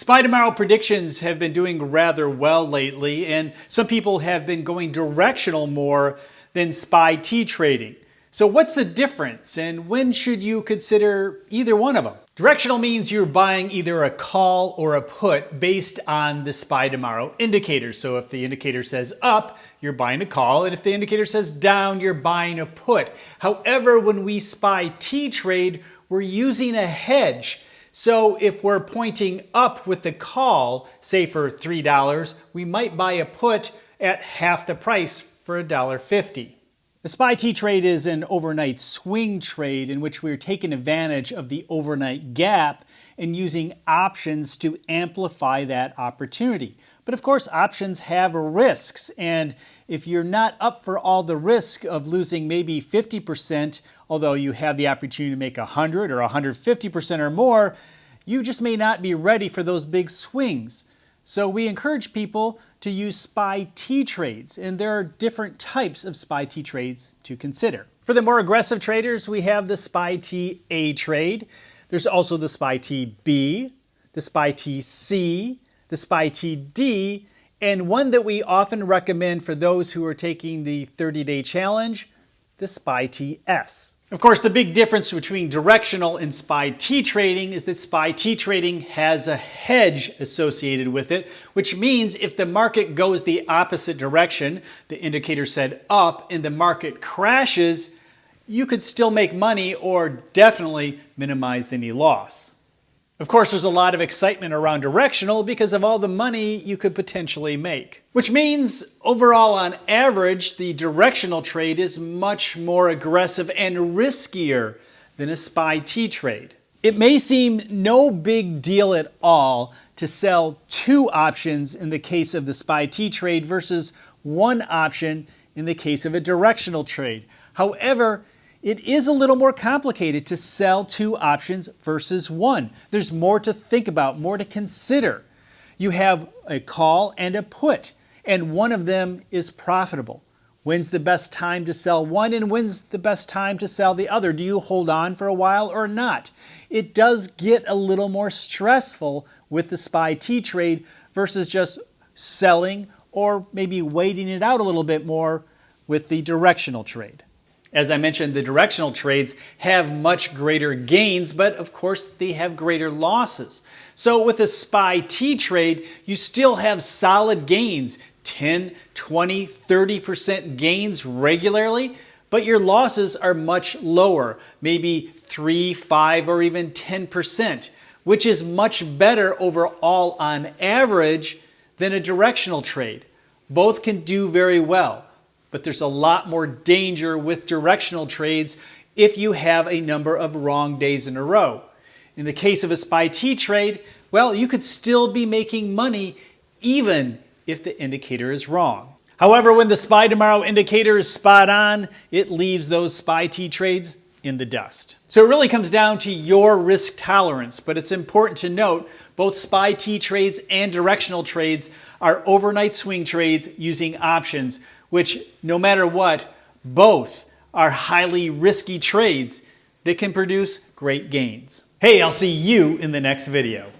SPY tomorrow predictions have been doing rather well lately, and some people have been going directional more than SPY T trading. So what's the difference, and when should you consider either one of them? Directional means you're buying either a call or a put based on the SPY tomorrow indicator. So if the indicator says up, you're buying a call, and if the indicator says down, you're buying a put. However, when we SPY T trade, we're using a hedge. So if we're pointing up with the call, say for $3, we might buy a put at half the price for $1.50. The SPY T trade is an overnight swing trade in which we're taking advantage of the overnight gap and using options to amplify that opportunity. But of course, options have risks, and if you're not up for all the risk of losing maybe 50%, although you have the opportunity to make 100 or 150% or more, you just may not be ready for those big swings. So we encourage people to use SPY T trades, and there are different types of SPY T trades to consider. For the more aggressive traders, we have the SPY T A trade. There's also the SPY T B, the SPY T C, the SPY T D, and one that we often recommend for those who are taking the 30-day challenge, the SPY T S. Of course, the big difference between directional and SPY T trading is that SPY T trading has a hedge associated with it, which means if the market goes the opposite direction, the indicator said up, and the market crashes, you could still make money or definitely minimize any loss. Of course, there's a lot of excitement around directional because of all the money you could potentially make. Which means, overall, on average, the directional trade is much more aggressive and riskier than a SPY T trade. It may seem no big deal at all to sell two options in the case of the SPY T trade versus one option in the case of a directional trade. However, it is a little more complicated to sell two options versus one. There's more to think about, more to consider. You have a call and a put, and one of them is profitable. When's the best time to sell one, and when's the best time to sell the other? Do you hold on for a while or not? It does get a little more stressful with the SPY T trade versus just selling or maybe waiting it out a little bit more with the directional trade. As I mentioned, the directional trades have much greater gains, but of course they have greater losses. So with a SPY T trade, you still have solid gains, 10, 20, 30% gains regularly, but your losses are much lower, maybe 3, 5, or even 10%, which is much better overall on average than a directional trade. Both can do very well. But there's a lot more danger with directional trades if you have a number of wrong days in a row. In the case of a SPY T trade, well, you could still be making money even if the indicator is wrong. However, when the SPY tomorrow indicator is spot on, it leaves those SPY T trades in the dust. So it really comes down to your risk tolerance, but it's important to note both SPY T trades and directional trades are overnight swing trades using options, which, no matter what, both are highly risky trades that can produce great gains. Hey, I'll see you in the next video.